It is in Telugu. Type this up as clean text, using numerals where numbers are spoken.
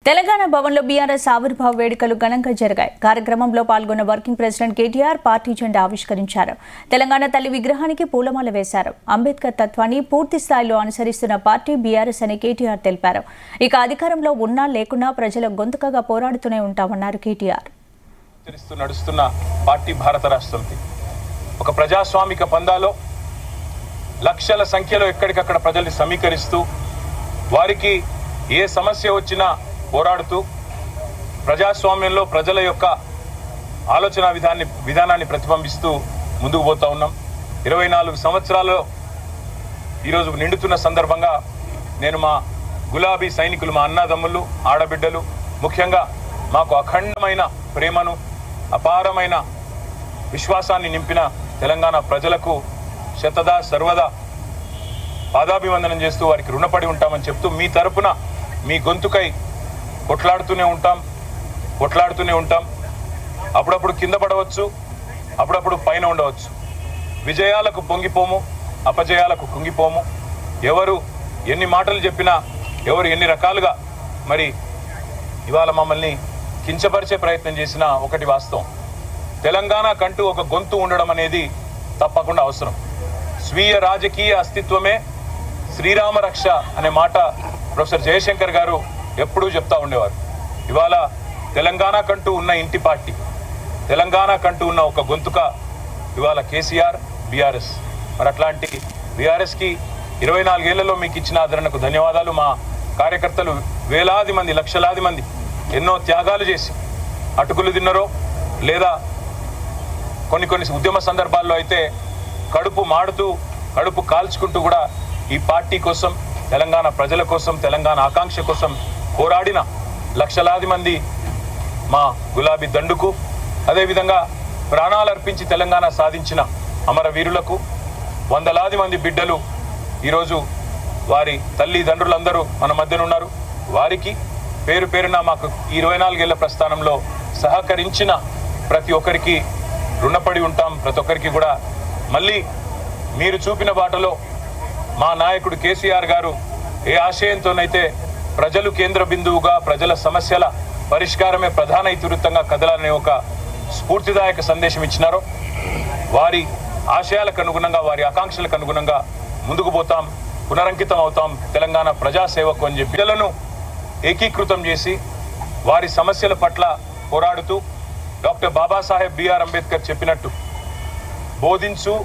తెలంగాణ భవన్లో బీఆర్ఎస్ ఆవిర్భావ వేడుకలు ఘనంగా జరిగాయి. కార్యక్రమంలో పాల్గొన్న వర్కింగ్ ప్రెసిడెంట్ కేటీఆర్ పార్టీ జెండా ఆవిష్కరించారు. తెలంగాణ తల్లి విగ్రహానికి పూలమాల వేశారు. అంబేద్కర్ తత్వాన్ని పూర్తి స్థాయిలో అనుసరిస్తున్న పార్టీ బీఆర్ఎస్ అని కేటీఆర్ తెలిపారు. ఇక అధికారంలో ఉన్నా లేకున్నా ప్రజల గొంతుకగా పోరాడుతూనే ఉంటామన్నారు కేటీఆర్. నడుస్తున్న పార్టీ భారత రాష్ట్ర సమితి ఒక ప్రజాస్వామిక పందాలో లక్షల సంఖ్యలో ఎక్కడికక్కడ ప్రజల్ని సమీకరిస్తూ వారికి ఏ సమస్య వచ్చినా పోరాడుతూ ప్రజాస్వామ్యంలో ప్రజల యొక్క ఆలోచన విధానాన్ని ప్రతిబింబిస్తూ ముందుకు పోతా ఉన్నాం. 24 సంవత్సరాల్లో ఈరోజు నిండుతున్న సందర్భంగా నేను మా గులాబీ సైనికులు, మా అన్నదమ్ములు, ఆడబిడ్డలు, ముఖ్యంగా మాకు అఖండమైన ప్రేమను, అపారమైన విశ్వాసాన్ని నింపిన తెలంగాణ ప్రజలకు శతదా సర్వదా పాదాభివందనం చేస్తూ వారికి రుణపడి ఉంటామని చెప్తూ మీ తరపున మీ గొంతుకై కొట్లాడుతూనే ఉంటాం. అప్పుడప్పుడు కింద పడవచ్చు, అప్పుడప్పుడు పైన ఉండవచ్చు. విజయాలకు పొంగిపోము, అపజయాలకు కుంగిపోము. ఎవరు ఎన్ని మాటలు చెప్పినా, ఎవరు ఎన్ని రకాలుగా మరి ఇవాళ మమ్మల్ని కించపరిచే ప్రయత్నం చేసినా ఒకటి వాస్తవం, తెలంగాణ కంటూ ఒక గొంతు ఉండడం అనేది తప్పకుండా అవసరం. స్వీయ రాజకీయ అస్తిత్వమే శ్రీరామ రక్ష అనే మాట ప్రొఫెసర్ జయశంకర్ గారు ఎప్పుడూ చెప్తా ఉండేవారు. ఇవాళ తెలంగాణ కంటూ ఉన్న ఇంటి పార్టీ, తెలంగాణ కంటూ ఉన్న ఒక గొంతుక ఇవాళ కేసీఆర్, బీఆర్ఎస్. మరి అట్లాంటి బీఆర్ఎస్కి 24 ఏళ్లలో మీకు ఇచ్చిన ఆదరణకు ధన్యవాదాలు. మా కార్యకర్తలు వేలాది మంది, లక్షలాది మంది ఎన్నో త్యాగాలు చేసి అటుకులు తిన్నరో లేదా కొన్ని ఉద్యమ సందర్భాల్లో అయితే కడుపు మాడుతూ, కడుపు కాల్చుకుంటూ కూడా ఈ పార్టీ కోసం, తెలంగాణ ప్రజల కోసం, తెలంగాణ ఆకాంక్ష కోసం పోరాడిన లక్షలాది మంది మా గులాబీ దండుకు, అదేవిధంగా ప్రాణాలు అర్పించి తెలంగాణ సాధించిన అమరవీరులకు, వందలాది మంది బిడ్డలు ఈరోజు వారి తల్లిదండ్రులందరూ మన మధ్యన ఉన్నారు. వారికి పేరు పేరున మాకు 24 ఏళ్ల ప్రస్థానంలో సహకరించిన ప్రతి ఒక్కరికి రుణపడి ఉంటాం. ప్రతి ఒక్కరికి కూడా మళ్ళీ మీరు చూపిన బాటలో మా నాయకుడు కేసీఆర్ గారు ఏ ఆశయంతోనైతే ప్రజలు కేంద్ర బిందువుగా, ప్రజల సమస్యల పరిష్కారమే ప్రధాన ఇతివృత్తంగా కదలాలనే ఒక స్ఫూర్తిదాయక సందేశం ఇచ్చినారో వారి ఆశయాలకు అనుగుణంగా, వారి ఆకాంక్షలకు అనుగుణంగా ముందుకు పోతాం, పునరంకితం అవుతాం తెలంగాణ ప్రజాసేవకు అని చెప్పి ప్రజలను ఏకీకృతం చేసి వారి సమస్యల పట్ల పోరాడుతూ డాక్టర్ బాబాసాహెబ్ బిఆర్ అంబేద్కర్ చెప్పినట్టు బోధించు,